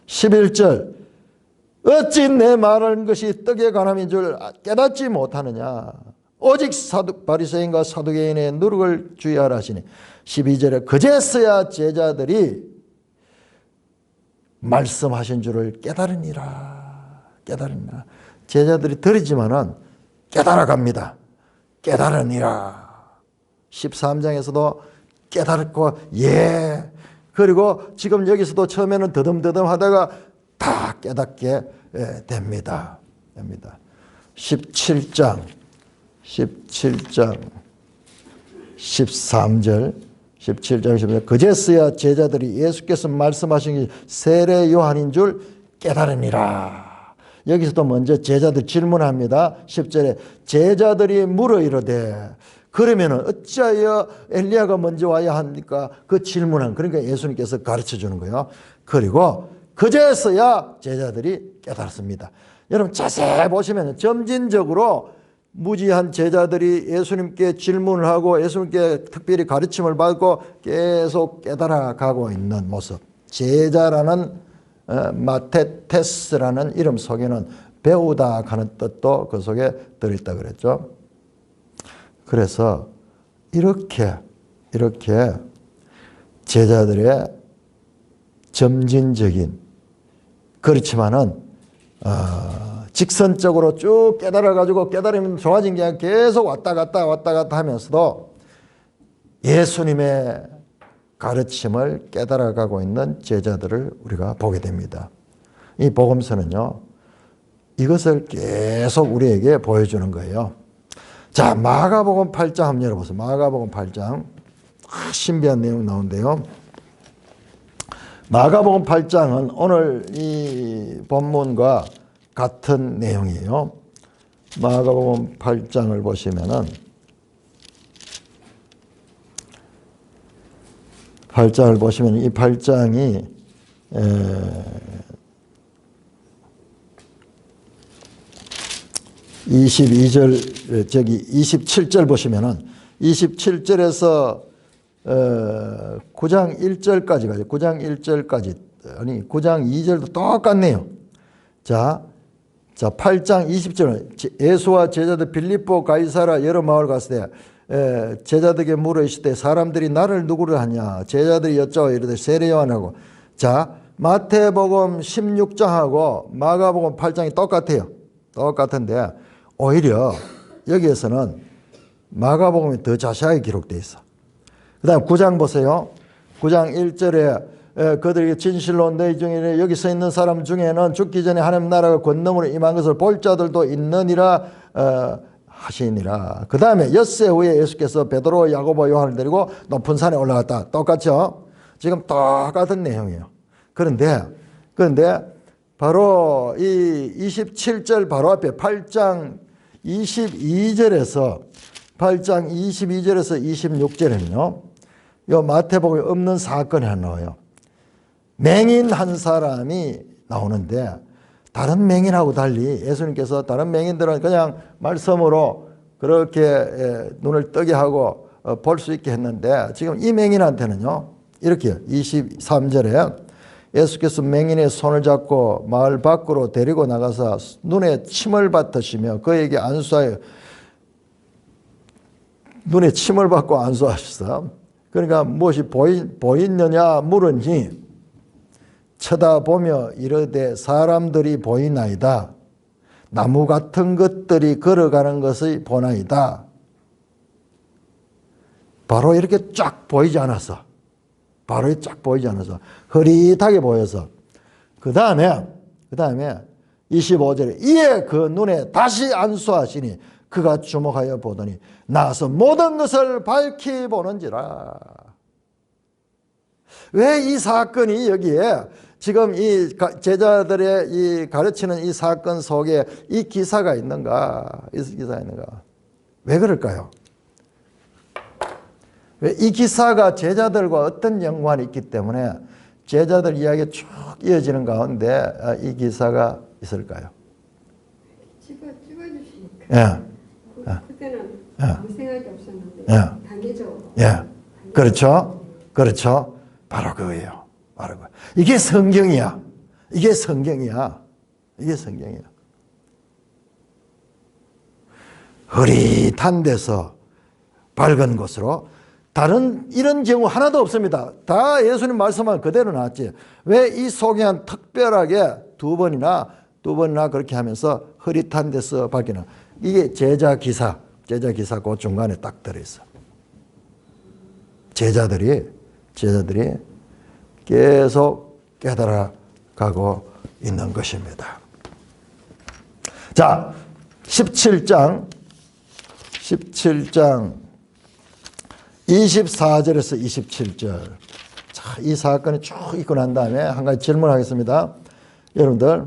11절 어찌 내 말하는 것이 떡에 관함인 줄 깨닫지 못하느냐. 오직 바리새인과 사두개인의 누룩을 주의하라 하시니 12절에 그제서야 제자들이 말씀하신 줄을 깨달으니라. 제자들이 들었지만은 깨달아갑니다. 깨달으니라. 13장에서도 깨달았고 예. 그리고 지금 여기서도 처음에는 더듬더듬 하다가 다 깨닫게 됩니다. 17장 13절 그제서야 제자들이 예수께서 말씀하신 게 세례 요한인 줄 깨달으니라. 여기서도 먼저 제자들 질문합니다. 10절에 제자들이 물어 이르되 그러면 어찌하여 엘리야가 먼저 와야 합니까? 그 질문한 그러니까 예수님께서 가르쳐 주는 거예요. 그리고 그제서야 제자들이 깨달았습니다. 여러분 자세히 보시면 점진적으로 무지한 제자들이 예수님께 질문을 하고 예수님께 특별히 가르침을 받고 계속 깨달아가고 있는 모습. 제자라는 마테테스라는 이름 속에는 배우다 하는 뜻도 그 속에 들어있다 그랬죠. 그래서 이렇게 제자들의 점진적인 그렇지만은 직선적으로 쭉 깨달아가지고 깨달으면 좋아진 게 아니라 계속 왔다 갔다 하면서도 예수님의 가르침을 깨달아가고 있는 제자들을 우리가 보게 됩니다. 이 복음서는요, 이것을 계속 우리에게 보여주는 거예요. 자, 마가복음 8장 한번 열어보세요. 마가복음 8장. 신비한 내용 나오는데요. 마가복음 8장은 오늘 이 본문과 같은 내용이에요. 마가복음 8장을 보시면은 8장을 보시면 이 8장이 22절 저기 27절 보시면은 27절에서 9장 1절까지 가죠. 9장 1절까지 아니 9장 2절도 똑같네요. 자 8장 20절은 예수와 제자들 빌립보 가이사라 여러 마을 갔을 때 제자들에게 물어 이르시되 사람들이 나를 누구를 하냐 제자들이 여짜와 이르되 세례 요한하고. 자 마태복음 16장하고 마가복음 8장이 똑같아요. 똑같은데 오히려 여기에서는 마가복음이 더 자세하게 기록되어 있어. 그 다음 9장 보세요. 9장 1절에 그들이 진실로 너희 중에 여기 서 있는 사람 중에는 죽기 전에 하나님 나라가 권능으로 임한 것을 볼 자들도 있느니라 하시니라. 그 다음에 엿새 후에 예수께서 베드로 야고보 요한을 데리고 높은 산에 올라갔다. 똑같죠? 지금 똑같은 내용이에요. 그런데 바로 이 27절 바로 앞에 8장 22절에서 26절에는요. 요 마태복음에 없는 사건이 하나 나와요. 맹인 한 사람이 나오는데 다른 맹인하고 달리 예수님께서 다른 맹인들은 그냥 말씀으로 그렇게 눈을 뜨게 하고 볼 수 있게 했는데 지금 이 맹인한테는요. 이렇게요. 23절에 예수께서 맹인의 손을 잡고 마을 밖으로 데리고 나가서 눈에 침을 뱉으시며 그에게 안수하여 눈에 침을 받고 안수하셨어. 그러니까 무엇이 보이느냐 물으니 쳐다보며 이르되 사람들이 보이나이다. 나무 같은 것들이 걸어가는 것을 보나이다. 바로 이렇게 쫙 보이지 않았어. 바로 쫙 보이지 않아서 흐릿하게 보여서 그 다음에 25절에 이에 그 눈에 다시 안수하시니 그가 주목하여 보더니 나서 모든 것을 밝히 보는지라. 왜 이 사건이 여기에 지금 이 제자들의 이 가르치는 이 사건 속에 이 기사가 있는가? 왜 그럴까요? 왜 이 기사가 제자들과 어떤 연관이 있기 때문에 제자들 이야기가 쭉 이어지는 가운데 이 기사가 있을까요? 찍어주시니까. 예. 그때는 아무 생각이 없었는데 단계적으로. 그렇죠. 바로 그거예요. 바로 그거. 이게 성경이야. 흐릿한 데서 밝은 곳으로 다른 이런 경우 하나도 없습니다. 다 예수님 말씀만 그대로 나왔지. 왜 이 소개한 특별하게 두 번이나 그렇게 하면서 흐릿한 데서 밝히는 이게 제자 기사 그 중간에 딱 들어있어. 제자들이 계속 깨달아 가고 있는 것입니다. 자, 17장 24절에서 27절. 자, 이 사건이 쭉 있고 난 다음에 한 가지 질문하겠습니다. 여러분들,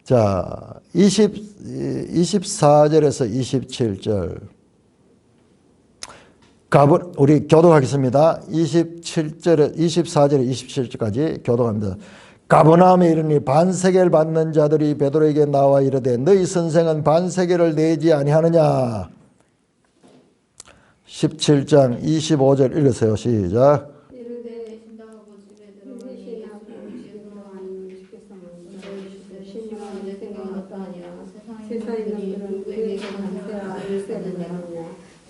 자, 24절에서 27절. 우리 교독하겠습니다. 24절에 27절까지 교독합니다. 가버나움에 이르니 반세계를 받는 자들이 베드로에게 나와 이르되 너희 선생은 반세계를 내지 아니하느냐. 17장 25절 읽으세요. 시작. 이르되 신당하고 집에 들어가니 신령한 내 생각은 어떠하냐. 세상의 놈들은 누구에게 반세라 일세느냐.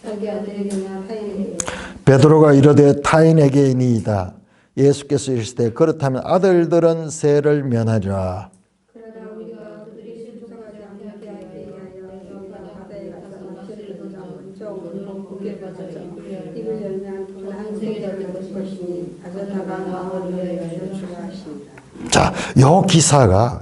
자기 아들에게냐 타인에게. 베드로가 이르되 타인에게니이다. 예수께서 이르시되 그렇다면 아들들은 세를 면하리라. 그러나 우리가 그들이 실족하지 않게 하기 위하여 너희가 바다에 가서 낚시를 던져 적으로 고기에 빠져 입을 열면 돈 한 세계를 얻을 것이니 가져다가 마음을 위하여 주라하신다. 자, 요 기사가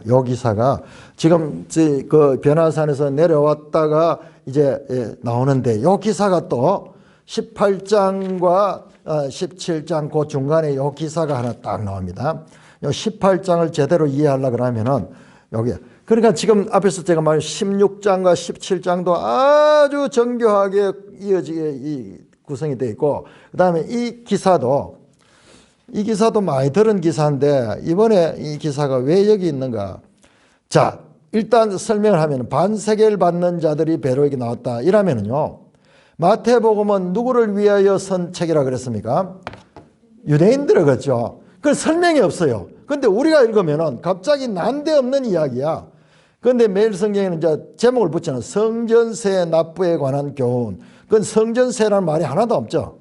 지금 그 변화산에서 내려왔다가 이제 나오는데 요 기사가 또 18장과 17장 그 중간에 요 기사가 하나 딱 나옵니다. 요 18장을 제대로 이해하려고 그러면은 여기 그러니까 지금 앞에서 제가 말한 16장과 17장도 아주 정교하게 이어지게 구성이 되어 있고 그다음에 이 기사도 이 기사도 많이 들은 기사인데 이번에 이 기사가 왜 여기 있는가? 자, 일단 설명을 하면 반세계를 받는 자들이 베드로에게 나왔다. 이라면은요. 마태복음은 누구를 위하여 쓴 책이라 그랬습니까? 유대인들을 그랬죠. 그 설명이 없어요. 근데 우리가 읽으면은 갑자기 난데없는 이야기야. 그런데 매일 성경에는 이제 제목을 붙이는 성전세 납부에 관한 교훈. 그건 성전세라는 말이 하나도 없죠.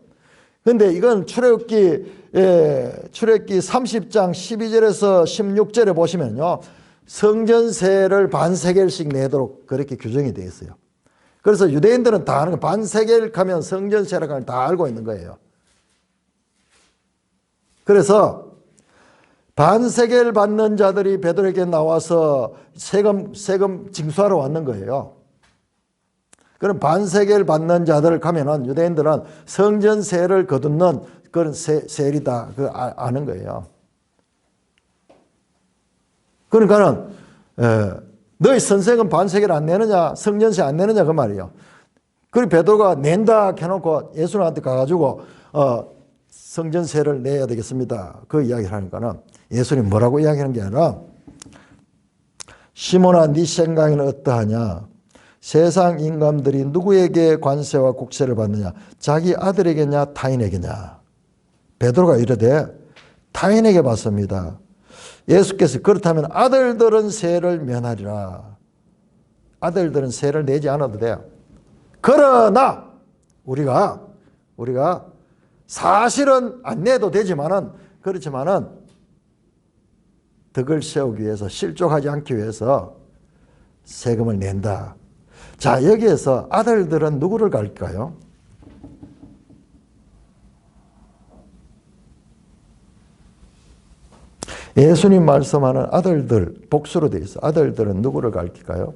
근데 이건 출애굽기 30장 12절에서 16절에 보시면요. 성전세를 반세겔씩 내도록 그렇게 규정이 되어 있어요. 그래서 유대인들은 다 아는 거, 반세겔 가면 성전세라고 하는 걸 다 알고 있는 거예요. 그래서 반세겔 받는 자들이 베드로에게 나와서 세금 징수하러 왔는 거예요. 그럼 반세겔 받는 자들 가면은 유대인들은 성전세를 거둔는 그런 세일이다. 그 아는 거예요. 그러니까는 너희 선생은 반세겔 안 내느냐, 성전세 안 내느냐 그 말이에요. 그리고 베드로가 낸다 해놓고 예수님한테 가가지고 성전세를 내야 되겠습니다. 그 이야기를 하니까는 예수님 뭐라고 이야기하는 게 아니라 시몬아 네 생각에는 어떠하냐? 세상 인간들이 누구에게 관세와 국세를 받느냐? 자기 아들에게냐 타인에게냐? 베드로가 이르되 타인에게 받습니다. 예수께서 그렇다면 아들들은 세를 면하리라. 아들들은 세를 내지 않아도 돼요. 그러나 우리가 사실은 안 내도 되지만은 그렇지만은 덕을 세우기 위해서 실족하지 않기 위해서 세금을 낸다. 자, 여기에서 아들들은 누구를 갈까요? 예수님 말씀하는 아들들 복수로 되어 있어. 아들들은 누구를 가르칠까요?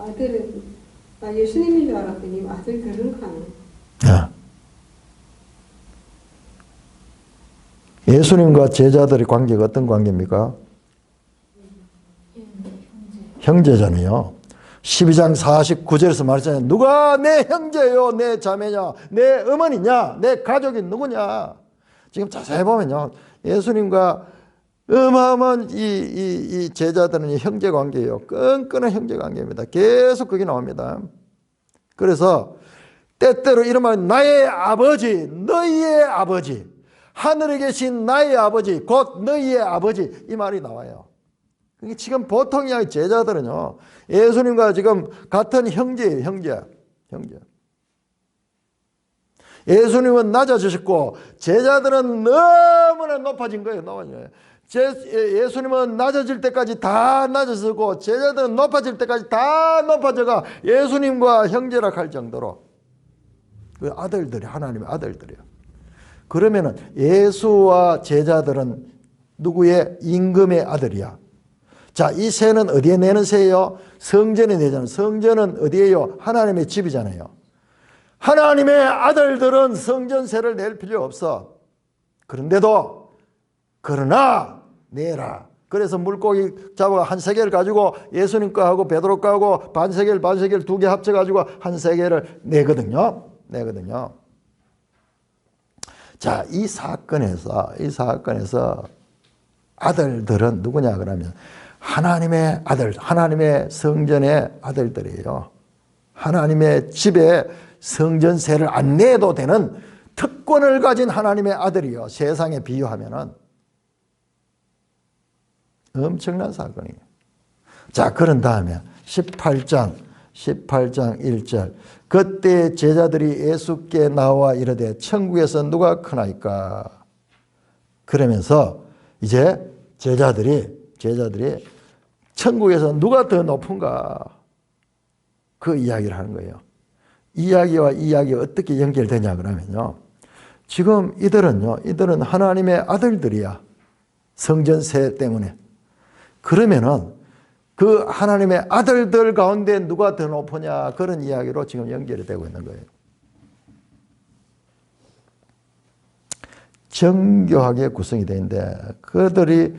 아들은 예수님인 줄 알았더니 아들들은 가는. 예수님과 제자들의 관계가 어떤 관계입니까? 형제잖아요. 12장 49절에서 말했잖아요. 누가 내 형제요, 내 자매냐, 내 어머니냐, 내 가족이 누구냐. 지금 자세히 보면요. 예수님과 어마어마한 이 제자들은 형제 관계예요. 끈끈한 형제 관계입니다. 계속 그게 나옵니다. 그래서 때때로 이런 말, 나의 아버지, 너희의 아버지, 하늘에 계신 나의 아버지, 곧 너희의 아버지, 이 말이 나와요. 지금 보통 이야기 제자들은요, 예수님과 지금 같은 형제예요, 형제. 예수님은 낮아지셨고, 제자들은 너무나 높아진 거예요, 예수님은 낮아질 때까지 다 낮아지고, 제자들은 높아질 때까지 다 높아져가 예수님과 형제라 할 정도로. 그 아들들이, 하나님의 아들들이에요. 그러면은 예수와 제자들은 누구의 임금의 아들이야? 자, 이 세는 어디에 내는 세예요? 성전에 내잖아요. 성전은 어디예요? 하나님의 집이잖아요. 하나님의 아들들은 성전세를 낼 필요 없어. 그러나 내라. 그래서 물고기 잡아 한 세겔 가지고 예수님 거 하고 베드로 거 하고 반세겔 두 개 합쳐가지고 한 세겔을 내거든요. 자, 이 사건에서 아들들은 누구냐 그러면 하나님의 아들, 하나님의 성전의 아들들이에요. 하나님의 집에 성전세를 안 내도 되는 특권을 가진 하나님의 아들이요. 세상에 비유하면은 엄청난 사건이에요. 자, 그런 다음에 18장 1절. 그때 제자들이 예수께 나와 이르되 천국에서 누가 크나이까? 그러면서 이제 제자들이 천국에서 누가 더 높은가? 그 이야기를 하는 거예요. 이야기와 이야기가 어떻게 연결되냐 그러면요. 지금 이들은 하나님의 아들들이야. 성전세 때문에. 그러면은 그 하나님의 아들들 가운데 누가 더 높으냐 그런 이야기로 지금 연결이 되고 있는 거예요. 정교하게 구성이 되는데 그들이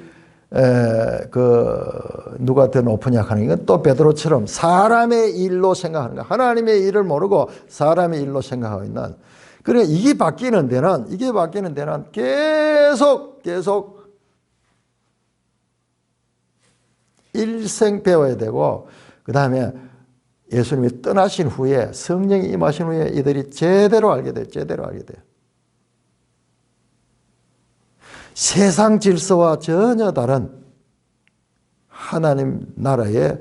누가 더 높으냐 하는 건 또 베드로처럼 사람의 일로 생각하는 거. 하나님의 일을 모르고 사람의 일로 생각하고 있는. 그러니까 이게 바뀌는 데는 계속 일생 배워야 되고, 그 다음에 예수님이 떠나신 후에, 성령이 임하신 후에 이들이 제대로 알게 돼요. 세상 질서와 전혀 다른 하나님 나라의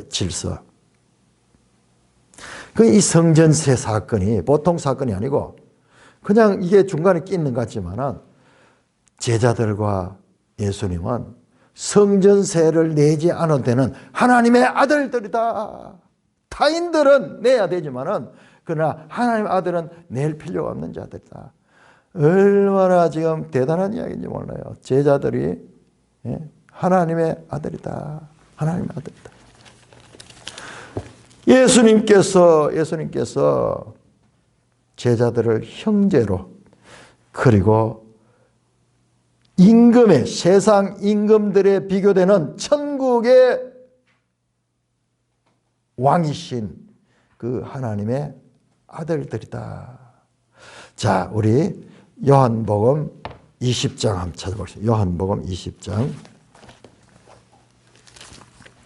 질서. 이 성전세 사건이 보통 사건이 아니고 그냥 이게 중간에 끼는 것 같지만은 제자들과 예수님은 성전세를 내지 않은 데는 하나님의 아들들이다. 타인들은 내야 되지만은 그러나 하나님의 아들은 낼 필요가 없는 자들이다. 얼마나 지금 대단한 이야기인지 몰라요. 제자들이 하나님의 아들이다. 하나님의 아들이다. 예수님께서 제자들을 형제로, 그리고 임금의, 세상 임금들에 비교되는 천국의 왕이신 그 하나님의 아들들이다. 자, 우리 요한복음 20장 한번 찾아보시죠. 요한복음 20장.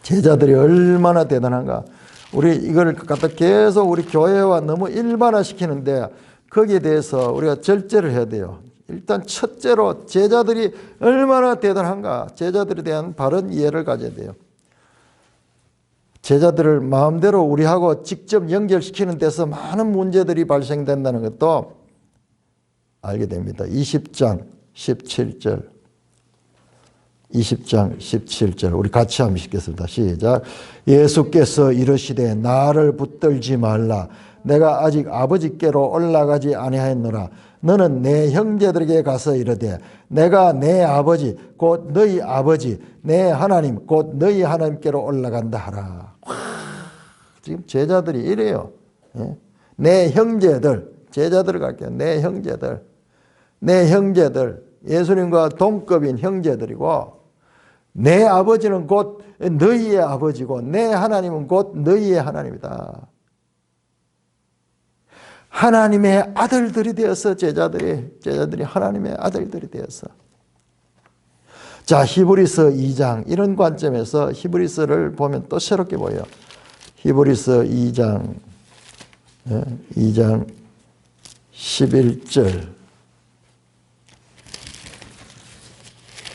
제자들이 얼마나 대단한가. 우리 이걸 갖다 계속 우리 교회와 너무 일반화시키는데 거기에 대해서 우리가 절제를 해야 돼요. 일단 첫째로 제자들이 얼마나 대단한가. 제자들에 대한 바른 이해를 가져야 돼요. 제자들을 마음대로 우리하고 직접 연결시키는 데서 많은 문제들이 발생된다는 것도 알게 됩니다. 20장 17절. 20장 17절 우리 같이 한번 읽겠습니다. 시작. 예수께서 이르시되 나를 붙들지 말라. 내가 아직 아버지께로 올라가지 아니하였노라. 너는 내 형제들에게 가서 이르되 내가 내 아버지 곧 너희 아버지 내 하나님 곧 너희 하나님께로 올라간다 하라. 지금 제자들이 이래요. 내 형제들, 제자들을 갈게요. 내 형제들 예수님과 동급인 형제들이고, 내 아버지는 곧 너희의 아버지고 내 하나님은 곧 너희의 하나님이다. 하나님의 아들들이 되어서 제자들이 하나님의 아들들이 되어서. 자, 히브리서 2장 이런 관점에서 히브리서를 보면 또 새롭게 보여요. 히브리서 2장 11절.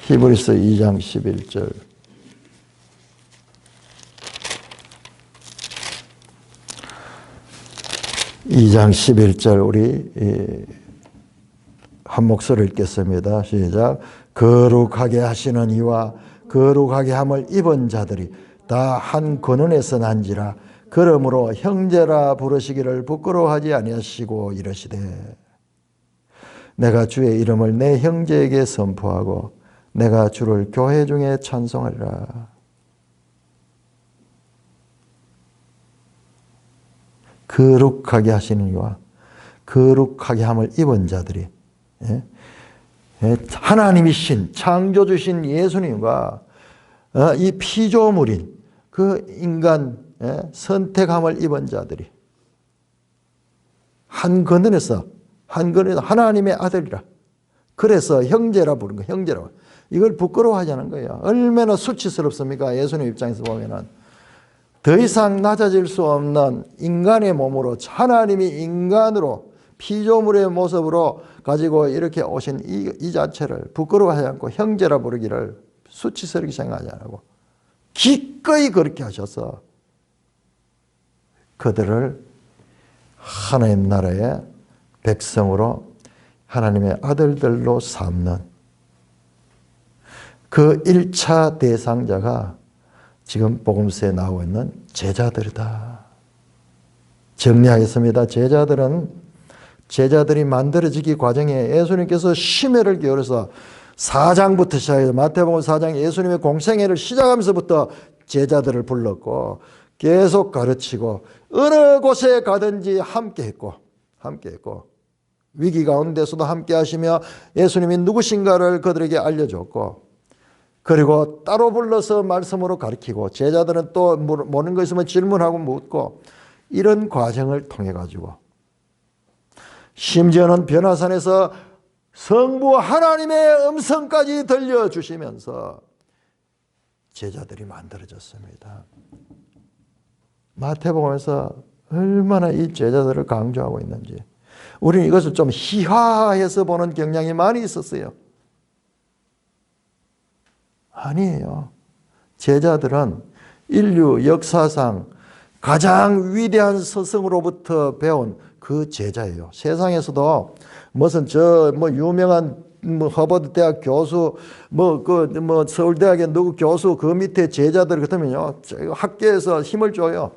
히브리서 2장 11절. 우리 한 목소리 읽겠습니다. 시작. 거룩하게 하시는 이와 거룩하게 함을 입은 자들이 다 한 근원에서 난지라. 그러므로 형제라 부르시기를 부끄러워하지 아니하시고 이르시되 내가 주의 이름을 내 형제에게 선포하고 내가 주를 교회 중에 찬송하리라. 거룩하게 하시는 이와 거룩하게 함을 입은 자들이, 하나님이신 창조주신 예수님과 이 피조물인 그 인간 선택함을 입은 자들이 한 근원에서 하나님의 아들이라. 그래서 형제라 부른 거예요. 형제라. 이걸 부끄러워하지 않은 거예요. 얼마나 수치스럽습니까? 예수님 입장에서 보면은 더 이상 낮아질 수 없는 인간의 몸으로 하나님이 인간으로 피조물의 모습으로 가지고 이렇게 오신 이 자체를 부끄러워하지 않고 형제라 부르기를 수치스럽게 생각하지 않고 기꺼이 그렇게 하셔서 그들을 하나님 나라의 백성으로 하나님의 아들들로 삼는 그 1차 대상자가 지금 복음서에 나오고 있는 제자들이다. 정리하겠습니다. 제자들이 만들어지기 과정에 예수님께서 심혈을 기울여서 4장부터 시작해서 마태복음 4장 예수님의 공생애를 시작하면서부터 제자들을 불렀고 계속 가르치고 어느 곳에 가든지 함께했고 위기 가운데서도 함께 하시며 예수님이 누구신가를 그들에게 알려줬고 그리고 따로 불러서 말씀으로 가르치고 제자들은 또 모르는 거 있으면 질문하고 묻고 이런 과정을 통해 가지고 심지어는 변화산에서 성부 하나님의 음성까지 들려주시면서 제자들이 만들어졌습니다. 마태복음에서 얼마나 이 제자들을 강조하고 있는지 우리는 이것을 좀 희화해서 보는 경향이 많이 있었어요. 아니에요. 제자들은 인류 역사상 가장 위대한 스승으로부터 배운 그 제자예요. 세상에서도 무슨 유명한 하버드 대학 교수 서울대학의 누구 교수 그 밑에 제자들 같으면요 학계에서 힘을 줘요.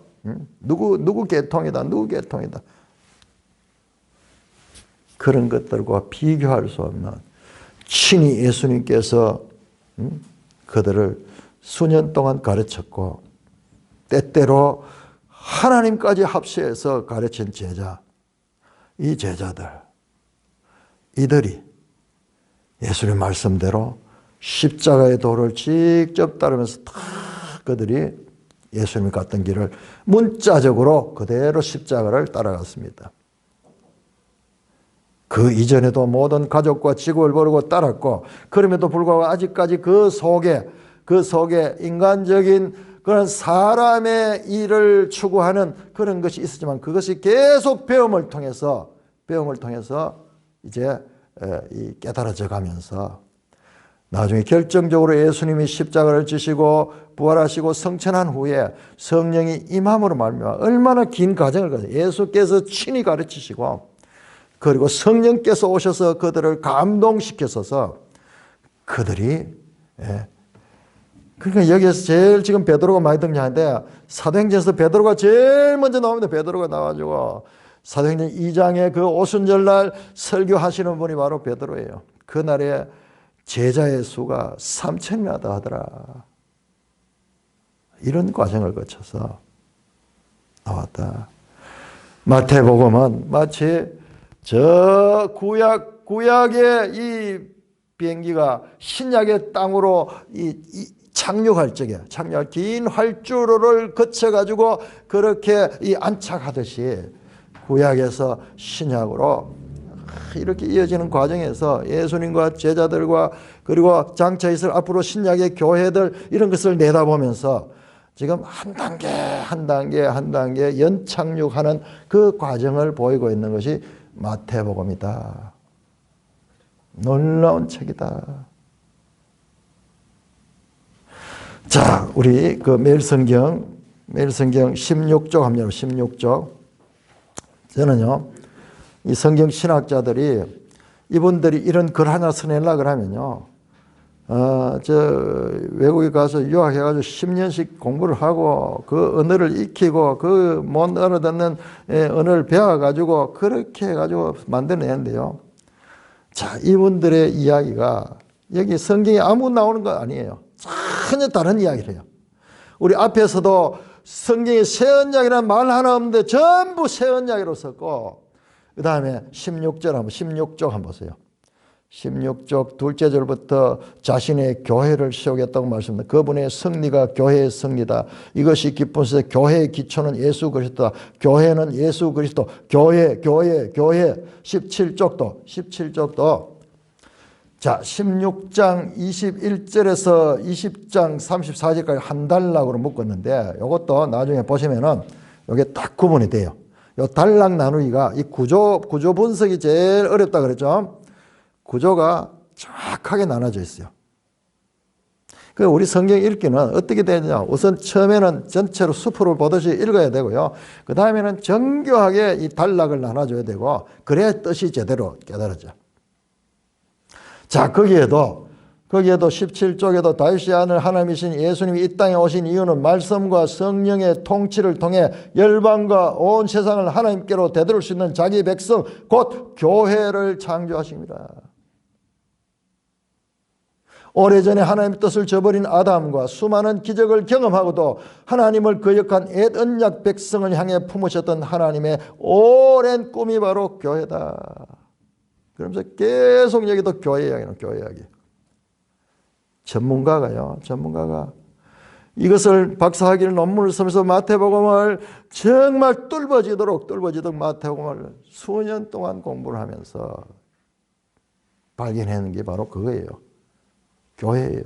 누구 계통이다 누구 계통이다 그런 것들과 비교할 수 없는 친히 예수님께서 그들을 수년 동안 가르쳤고 때때로 하나님까지 합세해서 가르친 제자, 이 제자들, 이들이 예수님 말씀대로 십자가의 도를 직접 따르면서 다 그들이 예수님이 갔던 길을 문자적으로 그대로 십자가를 따라갔습니다. 그 이전에도 모든 가족과 직업을 버리고 따랐고 그럼에도 불구하고 아직까지 그 속에 인간적인 그런 사람의 일을 추구하는 그런 것이 있었지만 그것이 계속 배움을 통해서 이제 깨달아져 가면서 나중에 결정적으로 예수님이 십자가를 지시고 부활하시고 성천한 후에 성령이 임함으로 말미암아 얼마나 긴 과정을 가지고 예수께서 친히 가르치시고 그리고 성령께서 오셔서 그들을 감동시켜서 그들이 그러니까 여기에서 제일 지금 베드로가 많이 등장하는데 사도행전에서 베드로가 제일 먼저 나옵니다. 베드로가 나와가지고 사도행전 2장에 그 오순절날 설교하시는 분이 바로 베드로예요. 그날에 제자의 수가 3,000이나 하더라. 이런 과정을 거쳐서 나왔다. 마태복음은 마치 저 구약의 이 비행기가 신약의 땅으로 착륙할 적에 긴 활주로를 거쳐가지고 그렇게 안착하듯이 구약에서 신약으로 이렇게 이어지는 과정에서 예수님과 제자들과 그리고 장차 있을 앞으로 신약의 교회들 이런 것을 내다보면서 지금 한 단계 연착륙하는 그 과정을 보이고 있는 것이 마태복음이다. 놀라운 책이다. 자, 우리 그 매일성경 16쪽 합니다. 16쪽. 저는요, 이 성경 신학자들이 이분들이 이런 글 하나 써내려고 그러면요, 외국에 가서 유학해가지고 10년씩 공부를 하고 그 언어를 익히고 그 못 알아듣는 언어를 배워가지고 그렇게 해가지고 만들어내는데요. 자, 이분들의 이야기가 여기 성경에 아무 나오는 거 아니에요. 전혀 다른 이야기를 해요. 우리 앞에서도 성경에 새 언약이라는 말 하나 없는데 전부 새 언약으로 썼고 그 다음에 16쪽 한번 보세요. 16쪽 둘째 절부터 자신의 교회를 세우겠다고 말씀합니다. 그분의 승리가 교회의 승리다. 이것이 기쁜 새 교회의 기초는 예수 그리스도다. 교회는 예수 그리스도. 교회. 17쪽도 자 16장 21절에서 20장 34절까지 한 단락으로 묶었는데 이것도 나중에 보시면은 이게 딱 구분이 돼요. 이 단락 나누기가 이 구조 분석이 제일 어렵다 그랬죠. 구조가 정확하게 나눠져 있어요. 그 우리 성경 읽기는 어떻게 되느냐. 우선 처음에는 전체로 수프를 보듯이 읽어야 되고요. 그 다음에는 정교하게 이 단락을 나눠줘야 되고 그래야 뜻이 제대로 깨달아져. 자, 거기에도 17쪽에도 다윗의 아들 하나님이신 예수님이 이 땅에 오신 이유는 말씀과 성령의 통치를 통해 열방과 온 세상을 하나님께로 되돌릴 수 있는 자기 백성 곧 교회를 창조하십니다. 오래전에 하나님의 뜻을 저버린 아담과 수많은 기적을 경험하고도 하나님을 거역한 옛 언약 백성을 향해 품으셨던 하나님의 오랜 꿈이 바로 교회다. 그러면서 계속 여기도 교회 이야기는 교회 이야기. 전문가가 이것을 박사학위를 논문을 쓰면서 마태복음을 정말 뚫어지도록 마태복음을 수년 동안 공부를 하면서 발견하는 게 바로 그거예요. 교회예요.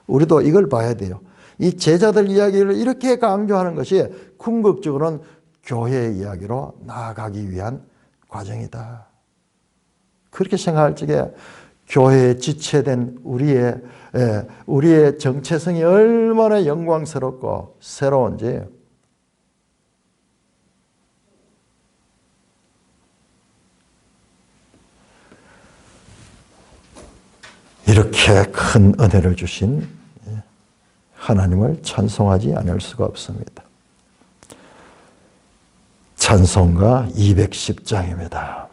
우리도 이걸 봐야 돼요. 이 제자들 이야기를 이렇게 강조하는 것이 궁극적으로는 교회의 이야기로 나아가기 위한 과정이다. 그렇게 생각할 적에 교회에 지체된 우리의 정체성이 얼마나 영광스럽고 새로운지. 이렇게 큰 은혜를 주신 하나님을 찬송하지 않을 수가 없습니다. 찬송가 210장입니다.